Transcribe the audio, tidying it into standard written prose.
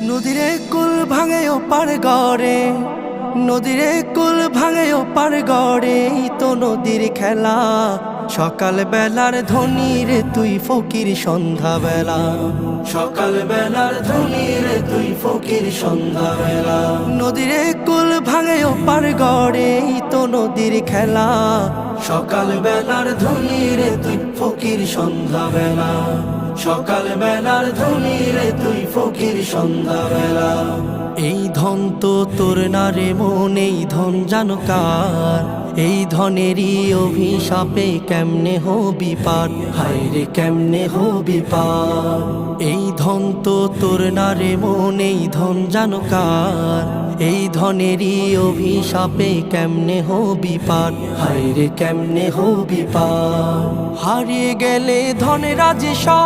নদীরে কুল ভাঙে ও পার গড়ে, নদীরে কুল ভাঙে ও পার গড়ে, তো নদীর খেলা। সকাল বেলার ধনী রে তুই ফকির সন্ধ্যা বেলা, সকাল বেলার ধনী রে তুই ফকির সন্ধ্যা বেলা। নদীরে কুল ভাঙে ও পার গড়ে, তো নদীর খেলা। সকাল বেলার ধনী রে তুই ফকির সন্ধ্যা বেলা, সকাল বেলার ধনী রে তুই ফকির সন্ধ্যা বেলা। এই ধন তো তোর না রে মন, এই ধন জানো কার? এই ধনেরই অভিশাপে কেমনে হবি পার, হায় রে কেমনে হবি পার। এই ধন তো তোর না রে মন, এই ধন জানো কার? এই ধনেরই অভিশাপে কেমনে হবি পার, হায় রে কেমনে হবি পার। হারিয়ে গেলে ধনেরা যে সব,